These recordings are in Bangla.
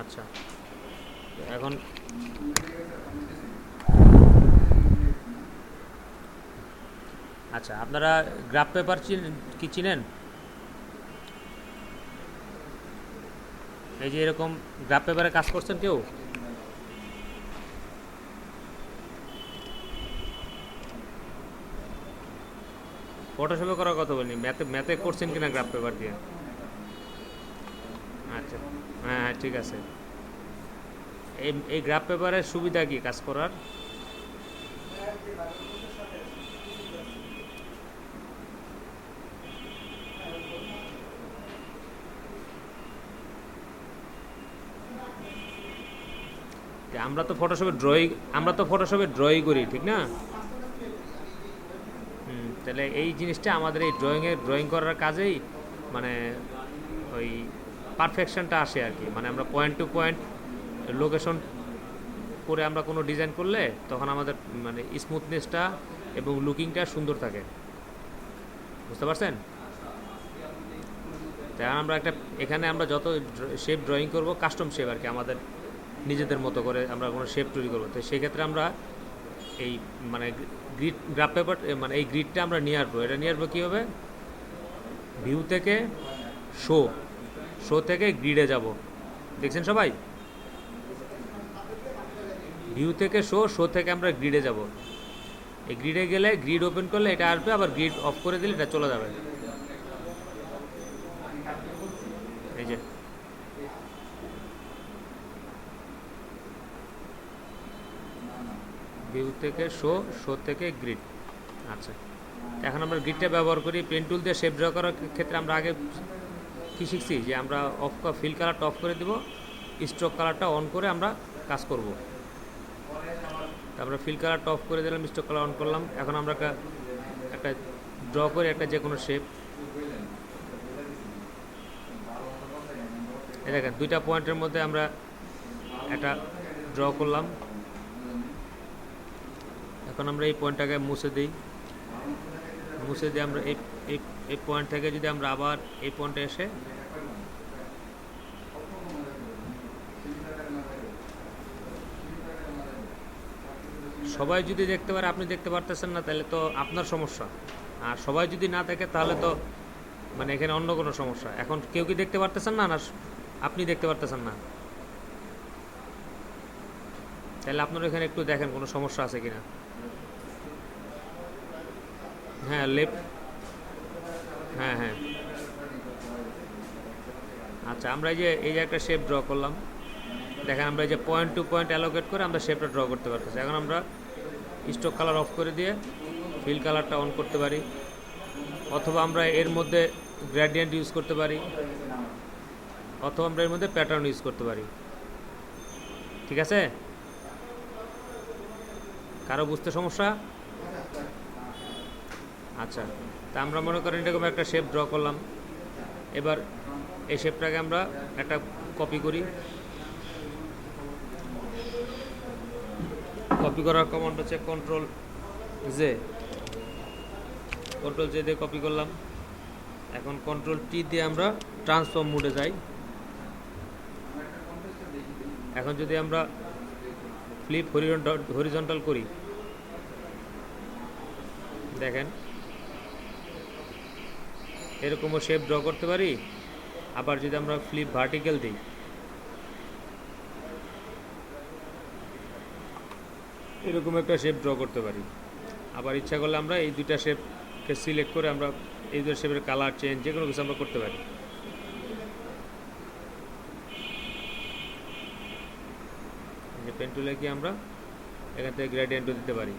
আচ্ছা, এখন আচ্ছা, আপনারা গ্রাফ পেপার কি চিনেন? এই যে এরকম গ্রাফ পেপারে কাজ করছেন কেউ? ফটোশপে করার কথা বলিনি, ম্যাথে ম্যাথে করছেন কিনা গ্রাফ পেপার দিয়ে? আচ্ছা, হ্যাঁ হ্যাঁ, ঠিক আছে। এই গ্রাফ পেপারের সুবিধা কি কাজ করার? যে আমরা তো ফটোশপে ড্রয়িং করি, ঠিক না? তাহলে এই জিনিসটা আমাদের এই ড্রয়িং করার কাজেই মানে ওই পারফেকশনটা আসে আর কি। মানে আমরা পয়েন্ট টু পয়েন্ট লোকেশন করে আমরা কোনো ডিজাইন করলে তখন আমাদের মানে স্মুথনেসটা এবং লুকিংটা সুন্দর থাকে। বুঝতে পারছেন? তাই আমরা এখানে আমরা যত শেপ ড্রয়িং করব কাস্টম শেপ আর কি, আমাদের নিজেদের মতো করে আমরা কোনো শেপ তৈরি করবো। তো সেক্ষেত্রে আমরা এই মানে গ্রাফ পেপার মানে এই গ্রিডটা আমরা নিয়ে আসবো। এটা নিয়ে আসবো কীভাবে? ভিউ থেকে শো, শো থেকে গ্রিডে যাব। দেখছেন সবাই? ভিউ থেকে শো, শো থেকে আমরা গ্রিডে যাব। এই গ্রিডে গেলে গ্রিড ওপেন করলে এটা আসবে, আবার গ্রিড অফ করে দিলে এটা চলে যাবে। এই যে ভিউ থেকে শো, শো থেকে গ্রিড। আচ্ছা, এখন আমরা গ্রিডটা ব্যবহার করি পেন টুল দিয়ে শেপ ড্র করার ক্ষেত্রে। আমরা আগে কী শিখছি যে আমরা ফিল কালারটা অফ করে দিব, স্ট্রোক কালারটা অন করে আমরা কাজ করব। তারপরে ফিল কালারটা অফ করে দিলাম, স্ট্রোক কালার অন করলাম। এখন আমরা একটা ড্র করি একটা যে কোনো শেপ। এই দেখেন দুইটা পয়েন্টের মধ্যে আমরা একটা ড্র করলাম। এখন আমরা এই পয়েন্টটাকে মুছে দিই। মুছে দিয়ে আমরা এই এই এই পয়েন্ট থেকে যদি আমরা আবার এই পয়েন্টে এসে সবাই যদি দেখতে পারে, আপনি দেখতে পারতেছেন না, তাহলে তো আপনার সমস্যা। আর সবাই যদি না দেখে তাহলে তো মানে এখানে অন্য কোনো সমস্যা। এখন কেউ কি দেখতে পারতেছেন না, না আপনি দেখতে পারতেছেন না? তাহলে আপনারা এখানে একটু দেখেন কোনো সমস্যা আছে কিনা। হ্যাঁ, লেফট, হ্যাঁ হ্যাঁ। আচ্ছা, আমরা এই যে একটা শেপ ড্র করলাম। দেখেন আমরা এই যে পয়েন্ট টু পয়েন্ট অ্যালোকেট করে আমরা শেপটা ড্র করতে পারতেছি। এখন আমরা স্ট্রোক কালার অফ করে দিয়ে ফিল কালারটা অন করতে পারি, অথবা আমরা এর মধ্যে গ্রেডিয়েন্ট ইউজ করতে পারি, অথবা আমরা এর মধ্যে প্যাটার্ন ইউজ করতে পারি। ঠিক আছে? কারো বুঝতে সমস্যা? আচ্ছা, তা আমরা মনে করেন এরকম একটা শেপ ড্র করলাম। এবার এই শেপটাকে আমরা একটা কপি করি। কপি করার কমান্ড হচ্ছে কন্ট্রোল জে। কন্ট্রোল জে দিয়ে কপি করলাম। এখন কন্ট্রোল টি দিয়ে আমরা ট্রান্সফর্ম মোডে যাই। এখন যদি আমরা ফ্লিপ হরিজন্টাল করি, দেখেন এরকমও শেপ ড্র করতে পারি। আবার যদি আমরা ফ্লিপ ভার্টিক্যাল দিই, এরকম একটা শেপ ড্র করতে পারি। আবার ইচ্ছা করলে আমরা এই দুইটা শেপকে সিলেক্ট করে আমরা এই দুটো শেপের কালার চেঞ্জ যে কোনো কিছু আমরা করতে পারি। যে পেন টুলে কি আমরা এখান থেকে গ্রেডিয়েন্টও দিতে পারি।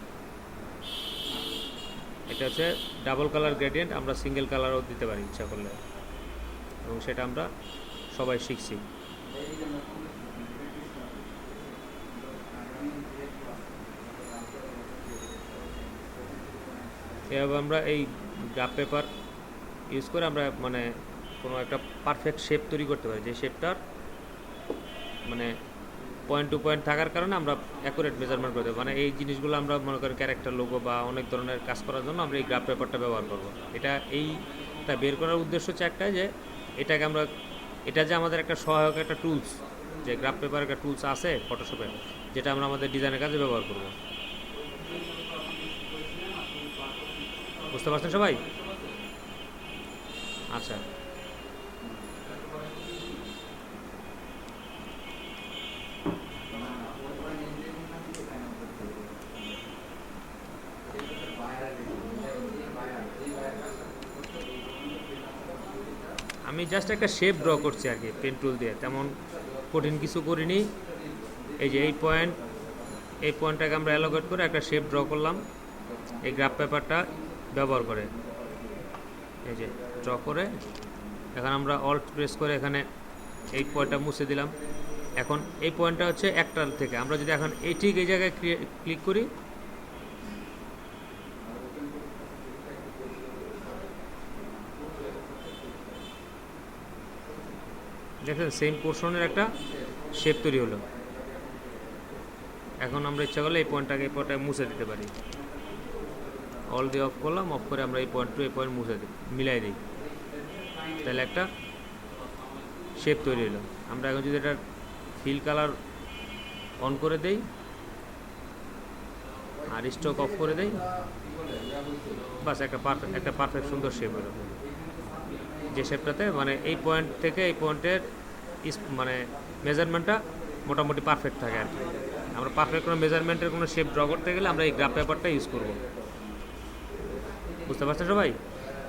এটা হচ্ছে ডাবল কালার গ্রেডিয়েন্ট, আমরা সিঙ্গেল কালারও দিতে পারি ইচ্ছা করলে, এবং সেটা আমরা সবাই শিখছি। এভাবে আমরা এই গ্রাফ পেপার ইউজ করে আমরা মানে কোনো একটা পারফেক্ট শেপ তৈরি করতে পারি, যে শেপটার মানে পয়েন্ট টু পয়েন্ট থাকার কারণে আমরা অ্যাকুরেট মেজারমেন্ট করতে পারি। মানে এই জিনিসগুলো আমরা মনে করি ক্যারেক্টার লোগো বা অনেক ধরনের কাজ করার জন্য আমরা এই গ্রাফ পেপারটা ব্যবহার করব। এইটা বের করার উদ্দেশ্য হচ্ছে একটাই, যে এটা যে আমাদের একটা সহায়ক একটা টুলস, যে গ্রাফ পেপার একটা টুলস আছে ফটোশপে, যেটা আমরা আমাদের ডিজাইনের কাজে ব্যবহার করব। বুঝতে পারছেন সবাই? আচ্ছা, আমি জাস্ট একটা শেপ ড্র করছি আর কি পেন টুল দিয়ে, তেমন কঠিন কিছু করিনি। এই যে এই পয়েন্টটাকে আমরা অ্যালোকেট করে একটা শেপ ড্র করলাম এই গ্রাফ পেপারটা ব্যবহার করে। এই যে ড্র করে এখন আমরা অল্ট প্রেস করে এখানে এই পয়েন্টটা মুছে দিলাম। এখন এই পয়েন্টটা হচ্ছে একটার থেকে আমরা যদি এখন এই ঠিক এই জায়গায় ক্লিক করি, দেখেন সেম পোর্শনের একটা শেপ তৈরি হলো। এখন আমরা ইচ্ছা করলে এই পয়েন্টটাকে মুছে দিতে পারি। অল দিয়ে অফ করলাম, অফ করে আমরা এই পয়েন্ট টু এই পয়েন্ট মুছে দিই, মিলাই দিই, তাহলে একটা শেপ তৈরি হলো। আমরা এখন যদি এটা ফিল কালার অন করে দেই আর স্ট্রোক অফ করে দেই, বাস একটা পারফেক্ট সুন্দর শেপ হলো। যে শেপটাতে মানে এই পয়েন্ট থেকে এই পয়েন্টের মানে মেজারমেন্টটা মোটামুটি পারফেক্ট থাকে আর কি। আমরা পারফেক্ট কোনো মেজারমেন্টের কোনো শেপ ড্র করতে গেলে আমরা এই গ্রাফ পেপারটা ইউজ করব। বুঝতে পারছেন সবাই?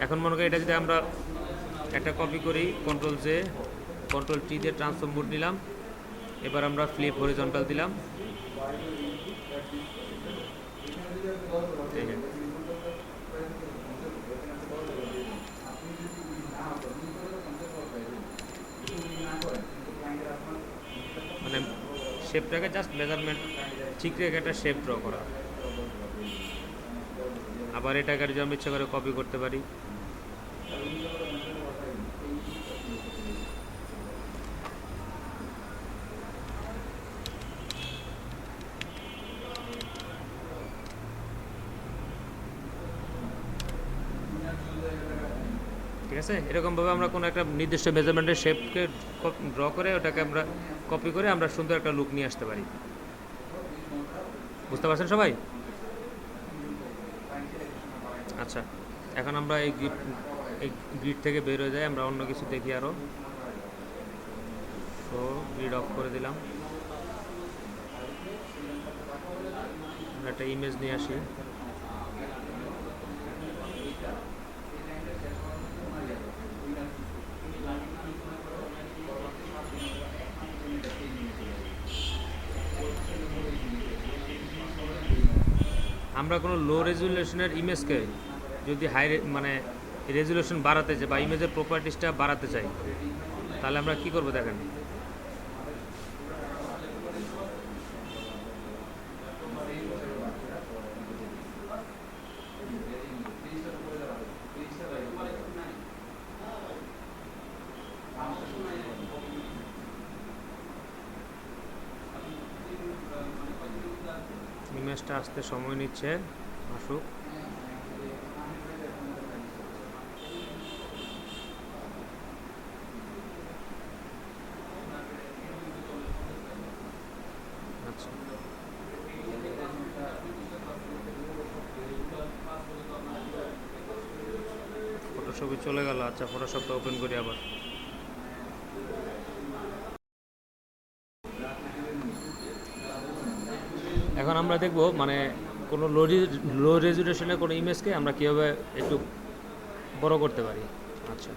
এখন মনে করি এটা যদি আমরা একটা কপি করি, কন্ট্রোল টি দিয়ে ট্রান্সফর্ম মোড নিলাম, এবার আমরা ফ্লিপ হরিজন্টাল দিলাম। মানে শেপটাকে জাস্ট মেজারমেন্ট ঠিক রেখে একটা শেপ ড্র করা। আবার এটাকে যদি আমরা ইচ্ছা করে কপি করতে পারি। ঠিক আছে, এরকমভাবে আমরা কোনো একটা নির্দিষ্ট মেজারমেন্টের শেপকে ড্র করে ওটাকে আমরা কপি করে আমরা সুন্দর একটা লুক নিয়ে আসতে পারি। বুঝতে পারছেন সবাই? আচ্ছা, এখন আমরা এই গ্রিড থেকে বের হয়ে যাই, আমরা অন্য কিছু দেখি আরও। তো গ্রিড অফ করে দিলাম, আমরা একটা ইমেজ নিয়ে আসি। আমরা কোনো লো রেজুলেশনের ইমেজকে যদি মানে রেজুলেশন বাড়াতে চাই বা ইমেজের প্রপার্টিসটা বাড়াতে চাই, তাহলে আমরা কি করব দেখেন। ইমেজটা আসতে সময় নিচ্ছে, আসুক। আচ্ছা, ফটোশপে চলে গেল। আচ্ছা, ফটোশপটা ওপেন করি আবার। এখন আমরা দেখব মানে কোনো লো রেজুলেশনের কোনো ইমেজকে আমরা কীভাবে একটু বড় করতে পারি। আচ্ছা,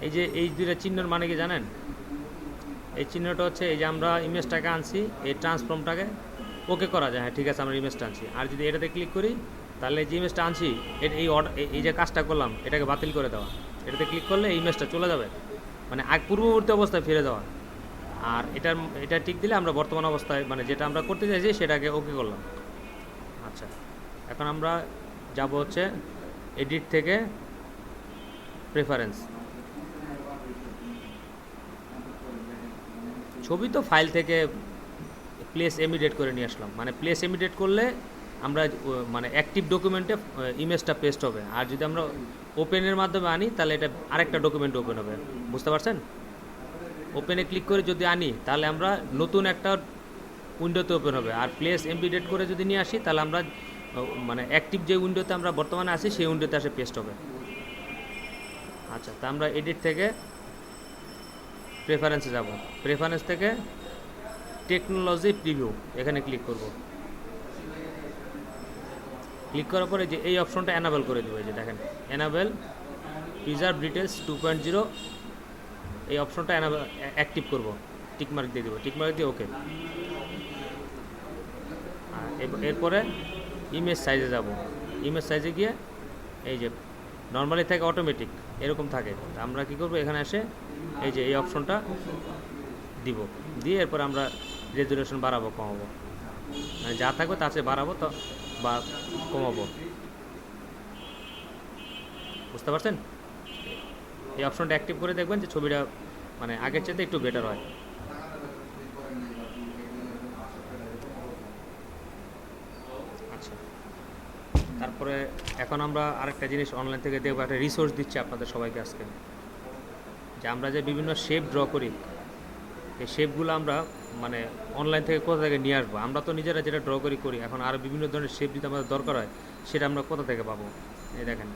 এই যে এই দুইটা চিহ্নের মানে কি জানেন? এই চিহ্নটা হচ্ছে এই যে আমরা ইমেজটাকে আনছি, এই ট্রান্সফর্মটাকে ওকে করা যায়। হ্যাঁ ঠিক আছে, আমরা ইমেজটা আনছি, আর যদি এটাতে ক্লিক করি তাহলে যে ইমেজটা আনছি এই যে কাজটা করলাম এটাকে বাতিল করে দেওয়া। এটাতে ক্লিক করলে এই ইমেজটা চলে যাবে, মানে পূর্ববর্তী অবস্থায় ফিরে যাওয়া। আর এটা টিক দিলে আমরা বর্তমান অবস্থায় মানে যেটা আমরা করতে চাইছি সেটাকে ওকে করলাম। আচ্ছা, এখন আমরা যাব হচ্ছে এডিট থেকে প্রেফারেন্স। ছবি তো ফাইল থেকে প্লেস এমিডেট করে নিয়ে আসলাম, মানে প্লেস এমিডেট করলে আমরা মানে অ্যাক্টিভ ডকুমেন্টে ইমেজটা পেস্ট হবে, আর যদি আমরা ওপেনের মাধ্যমে আনি তাহলে এটা আরেকটা ডকুমেন্ট ওপেন হবে। বুঝতে পারছেন? ওপেনে ক্লিক করে যদি আনি তাহলে আমরা নতুন একটা উইন্ডোতে ওপেন হবে, আর প্লেস এমবিডেট করে যদি নিয়ে আসি তাহলে আমরা মানে অ্যাক্টিভ যে উইন্ডোতে আমরা বর্তমানে আছি সেই উইন্ডোতে আসে পেস্ট হবে। আচ্ছা, তা আমরা এডিট থেকে প্রেফারেন্সে যাব। প্রেফারেন্স থেকে টেকনোলজি প্রিভিউ এখানে ক্লিক করব। ক্লিক করার পরে যে এই অপশনটা এনাবেল করে দেবো, এই যে দেখেন এনাবেল প্রিজার্ভ ডিটেলস 2.0, এই অপশনটা অ্যাক্টিভ করব। টিকমার্ক দিয়ে দেবো, টিকমার্ক দিয়ে ওকে। এরপরে ইমেজ সাইজে যাব। ইমেজ সাইজে গিয়ে এই যে নর্মালি থাকে অটোমেটিক এরকম থাকে, আমরা কি করব এখানে এসে এই যে এই অপশনটা দিব, দিয়ে এরপর আমরা রেজুলেশন বাড়াবো কমাবো, মানে যা থাকবে তার চেয়ে বাড়াবো তো বা কমাবো। বুঝতে পারছেন? এই অপশনটা অ্যাক্টিভ করে দেখবেন যে ছবিটা মানে আগের চাইতে একটু বেটার হয়। আচ্ছা, তারপরে এখন আমরা আরেকটা জিনিস অনলাইন থেকে দেখবো, একটা রিসোর্স দিচ্ছি আপনাদের সবাইকে আজকে, যে আমরা যে বিভিন্ন শেপ ড্র করি এই শেপগুলো আমরা মানে অনলাইন থেকে কোথা থেকে নিয়ে আসবো। আমরা তো নিজেরা যেটা ড্র করি, এখন আরও বিভিন্ন ধরনের শেপ যদি আমাদের দরকার হয় সেটা আমরা কোথা থেকে পাবো। এই দেখেন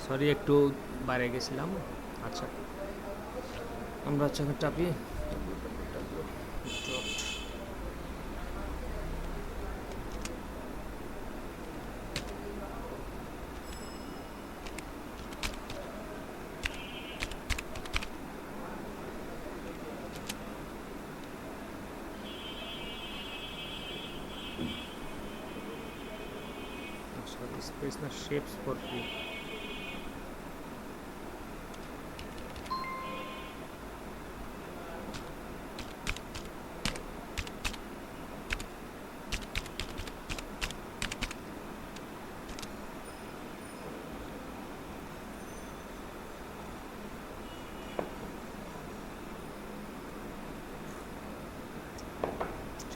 সরি একটু বাইরে গেছিলাম। আচ্ছা, আমরা হচ্ছে চাপি স্পেস না, শেপস ফর ফ্রি।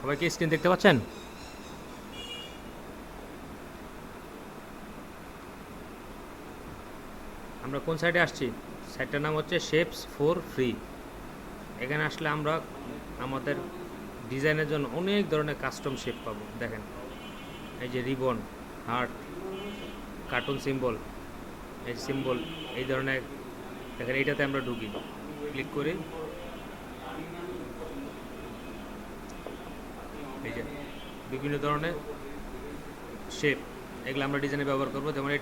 সবাই কি স্ক্রিন দেখতে পাচ্ছেন? আমরা কোন সাইডে আসছি? সাইটটার নাম হচ্ছে শেপস ফর ফ্রি। এখানে আসলে আমরা আমাদের ডিজাইনের জন্য অনেক ধরনের কাস্টম শেপ পাবো। দেখেন, এই যে রিবন, হার্ট, কার্টুন সিম্বল, এই সিম্বল, এই ধরনের। দেখেন এইটাতে আমরা ঢুকি, ক্লিক করি, এই যে বিভিন্ন ধরনের শেপ, এগুলো আমরা ডিজাইনে ব্যবহার করবো। যেমন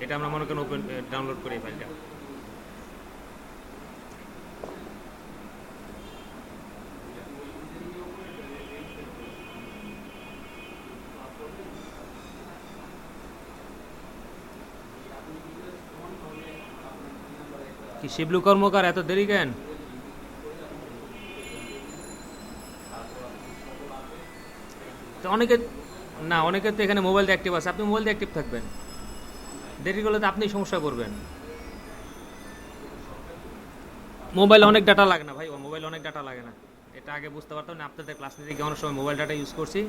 এটা আমরা মনে করেন ওপেন ডাউনলোড করি এই ফাইলটা। কি শিবলু কর্মকার, এত দেরি কেন? তো অনেকে না, অনেকে তো এখানে মোবাইল দিয়ে অ্যাক্টিভ আছে, আপনি মোবাইল দিয়ে অ্যাক্টিভ থাকবেন। দেরি করলে তো আপনি সমস্যা করবেন। মোবাইল অনেক ডাটা লাগে না ভাই, মোবাইল অনেক ডাটা লাগে না। এটা আগে বুঝতে পারতাম না, আপনাদের ক্লাস নিতে গিয়ে অনেক সময় মোবাইল ডাটা ইউজ করছি,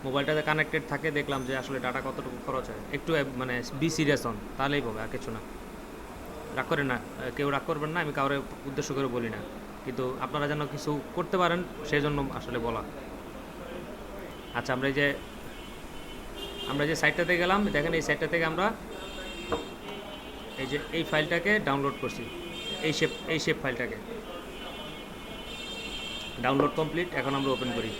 মোবাইলটাতে কানেক্টেড থাকে, দেখলাম যে আসলে ডাটা কতটুকু খরচ হয়। একটু মানে বি সিরিয়াস হন, তাহলেই হবে, আর কিছু না। রাগ করেন না, কেউ রাগ করবেন না, আমি কাউরে উদ্দেশ্য করে বলি না, কিন্তু আপনারা যেন কিছু করতে পারেন সেই জন্য আসলে বলা। আচ্ছা, আমরা যে সাইটটাতে গেলাম, দেখেন এই সাইটটা থেকে আমরা এই ফাইলটাকে ডাউনলোড করছি, এই শেপ ফাইলটাকে ডাউনলোড কমপ্লিট। এখন আমরা ওপেন করি।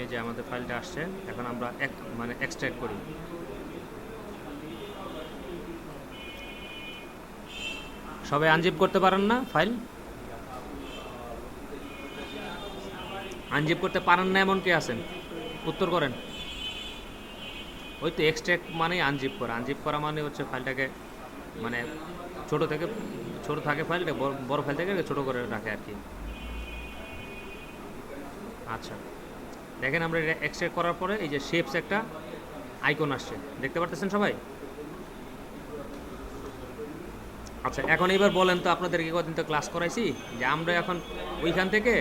এই যে আমাদের ফাইলটা আসছে, এখন আমরা মানে এক্সট্রাক্ট করি। সবাই আনজিপ করতে পারেন না ফাইল? আনজিপ করতে পারেন না এমন কে আছেন? উত্তর করেন। ওই তো এক্সট্রাক্ট মানে আনজিপ করা। আনজিপ করা মানে হচ্ছে ফাইলটাকে মানে ছোট থাকে ফাইলটা, বড় ফাইল থেকে ছোট করে রাখে আর কি। আচ্ছা, দেখেন আমরা এটা এক্সট্রাক্ট করার পরে এই যে শেপস একটা আইকন আসছে, দেখতে পারতেছেন সবাই? আচ্ছা, এখন এবার বলেন তো, আপনাদেরকে কদিন তো ক্লাস করাইছি, যে আমরা এখন ওইখান থেকে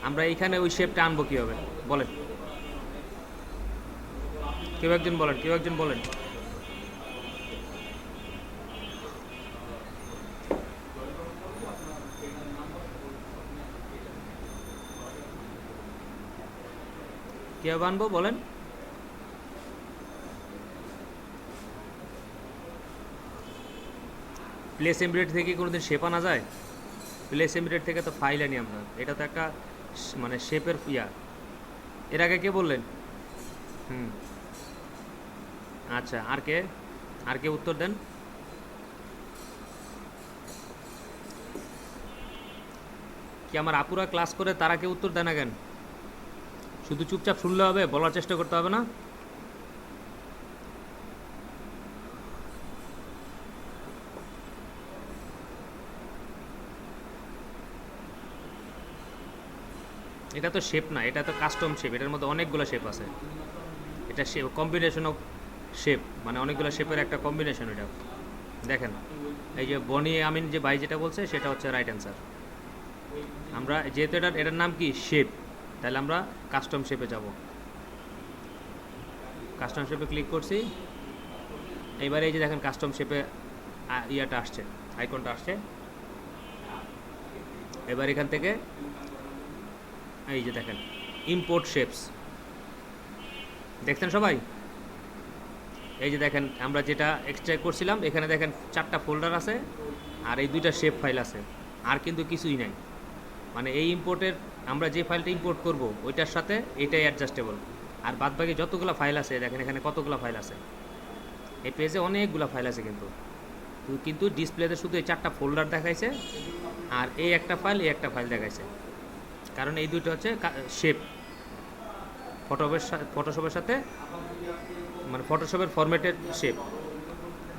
আমরা এইখানে ওই শেপটা আনবো কীভাবে, বলেন? কেউ একজন বলেন। কীভাবে আনবো বলেন? প্লেস এমবিডেট থেকে কোনোদিন শেপ আনা যায়? প্লেস এমবিডেট থেকে তো ফাইল আনি আমরা, এটা তো একটা মানে শেপের ইয়া। এর আগে কে বললেন? আচ্ছা, আর কে উত্তর দেন। কি আমার আপুরা ক্লাস করে, তারা কে উত্তর দেয় না কেন? শুধু চুপচাপ শুনলে হবে, বলার চেষ্টা করতে হবে না? এটা তো শেপ না, এটা তো কাস্টম শেপ। এটার মধ্যে অনেকগুলো শেপ আছে। এটা শেপ কম্বিনেশন অফ শেপ, মানে অনেকগুলো শেপের একটা কম্বিনেশন। এটা দেখেন, এই যে বনি আমিন যে ভাই যেটা বলছে সেটা হচ্ছে রাইট অ্যান্সার। আমরা যেহেতু এটার নাম কি শেপ, তাহলে আমরা কাস্টম শেপে যাব। কাস্টম শেপে ক্লিক করছি। এইবার এই যে দেখেন কাস্টম শেপে ইয়াটা আসছে, আইকনটা আসছে। এবার এখান থেকে এই যে দেখেন ইম্পোর্ট শেপস, দেখছেন সবাই? এই যে দেখেন আমরা যেটা এক্সট্রাক্ট করছিলাম, এখানে দেখেন 4টা ফোল্ডার আছে আর এই 2টা শেপ ফাইল আছে, আর কিন্তু কিছুই নাই। মানে এই ইম্পোর্টের আমরা যে ফাইলটা ইম্পোর্ট করব ওইটার সাথে এটাই অ্যাডজাস্টেবল, আর বাদবাকি যতগুলো ফাইল আছে দেখেন এখানে কতগুলো ফাইল আছে। এই পেজে অনেকগুলো ফাইল আছে, কিন্তু ডিসপ্লেতে শুধু এই 4টা ফোল্ডার দেখাইছে, আর এই একটা ফাইল এই একটা ফাইল দেখাইছে, কারণ এই দুটো হচ্ছে শেপ ফটোশপের সাথে, মানে ফটোশপের ফরম্যাটের শেপ।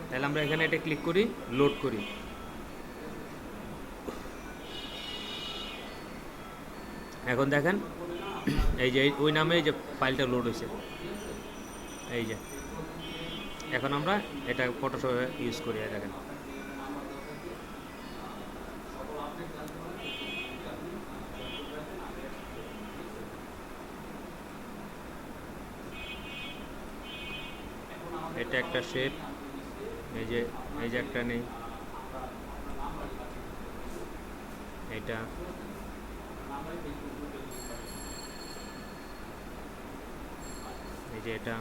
তাহলে আমরা এখানে এটা ক্লিক করি, লোড করি। এখন দেখেন এই যে ওই নামে যে ফাইলটা লোড হয়েছে, এই যে এখন আমরা এটা ফটোশপে ইউজ করি। দেখেন এটা একটা শেপ, এই যে একটা নেই, এটা এই যে এটা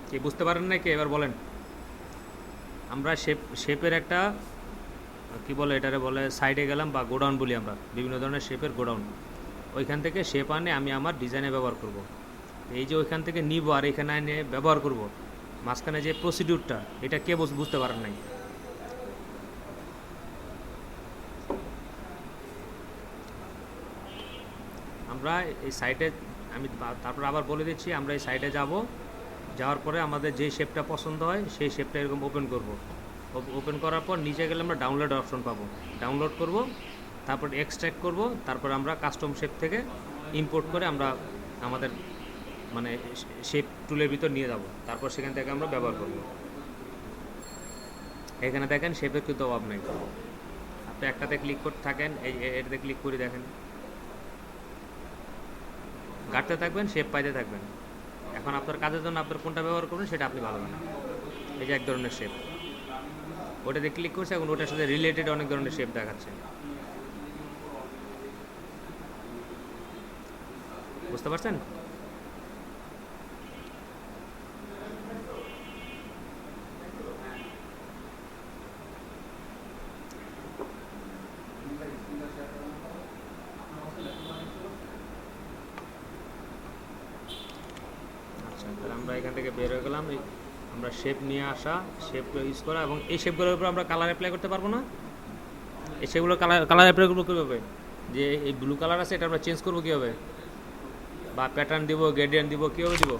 কি বুঝতে পারেন নাকি? এবার বলেন। আমরা শেপের একটা কি বলে, এটারে বলে সাইডে গেলাম বা গোডাউন বলি আমরা, বিভিন্ন ধরনের শেপের গোডাউন। ওইখান থেকে শেপ আনে আমি আমার ডিজাইনে ব্যবহার করব। এই যে ওইখান থেকে নিব আর এখানে এনে ব্যবহার করব, মাঝখানে যে প্রসিডিউরটা, এটা কে বুঝতে পারেন নাই? আমরা এই সাইটে, আমি তারপর আবার বলে দিচ্ছি, আমরা এই সাইটে যাওয়ার পরে আমাদের যে শেপটা পছন্দ হয় সেই শেপটা এরকম ওপেন করব। ওপেন করার পর নিচে গেলে আমরা ডাউনলোড অপশন পাবো, ডাউনলোড করব, তারপর এক্সট্র্যাক্ট করব, তারপর আমরা কাস্টম শেপ থেকে ইম্পোর্ট করে আমরা আমাদের মানে শেপ টুলের ভিতর নিয়ে যাব, তারপর সেখান থেকে আমরা ব্যবহার করব। এখানে দেখেন শেপের কিন্তু অভাব নেই। আপনি একটাতে ক্লিক করতে থাকেন, এটাতে ক্লিক করে দেখেন, গাঁটতে থাকবেন, শেপ পাইতে থাকবেন। এখন আপনার কাজের জন্য আপনার কোনটা ব্যবহার করবেন সেটা আপনি ভালো জানেন। এই যে এক ধরনের শেপ, ওটাতে ক্লিক করছে, এখন ওটার সাথে রিলেটেড অনেক ধরনের শেপ দেখাচ্ছে। বুঝতে পারছেন? আচ্ছা, তাহলে আমরা এখান থেকে বের হয়ে গেলাম। আমরা শেপ নিয়ে আসা, শেপ ইউজ করা, এবং এই শেপগুলোর উপর আমরা কালার অ্যাপ্লাই করতে পারবো না। এই শেপগুলো কালার অ্যাপ্লাই করবো কীভাবে? যে এই ব্লু কালার আছে, এটা আমরা চেঞ্জ করবো কীভাবে? বা প্যাটার্ন দিব, গ্রেডিয়েন্ট দিব, কীভাবে দিব?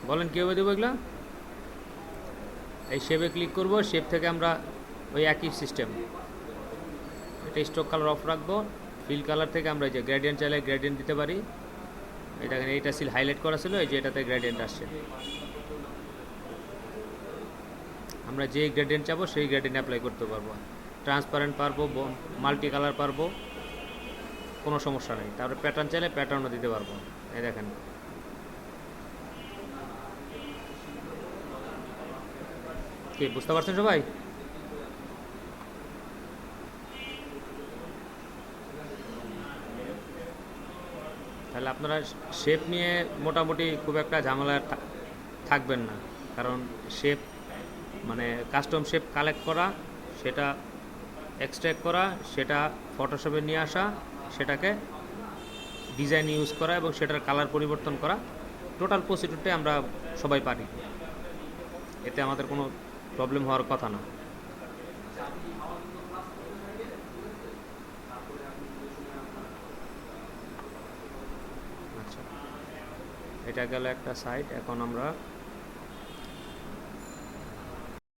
বলেন কীভাবে দেবো এগুলা? এই শেপে ক্লিক করব, শেপ থেকে আমরা ওই একই সিস্টেম, এটা স্ট্রোক কালার অফ রাখবো। ফিল কালার থেকে আমরা এই যে গ্রেডিয়েন্ট চাইলে গ্রেডিয়েন্ট দিতে পারি। এটা এইটা সিল হাইলাইট করা ছিল, এই যে এটাতে গ্রেডিয়েন্ট আসছে। আমরা যে গ্রেডিয়েন্ট চাবো সেই গ্রেডিয়েন্ট অ্যাপ্লাই করতে পারবো। ট্রান্সপারেন্ট পারবো, মাল্টি কালার পারবো, কোনো সমস্যা নেই। তারপরে প্যাটার্ন চাইলে প্যাটার্নও দিতে পারবো। এই দেখেন, কি বুঝতে পারছেন সবাই? তাহলে আপনারা শেপ নিয়ে মোটামুটি খুব একটা ঝামেলা থাকবেন না, কারণ শেপ মানে কাস্টম শেপ কালেক্ট করা, সেটা এক্সট্র্যাক্ট করা, সেটা ফটোশপে নিয়ে আসা, সেটাকে ডিজাইন ইউজ করা এবং সেটার কালার পরিবর্তন করা, টোটাল প্রসিডিউরটাই আমরা সবাই পারি। এতে আমাদের কোনো প্রবলেম হওয়ার কথা না। আচ্ছা, এটা গেল একটা সাইট। এখন আমরা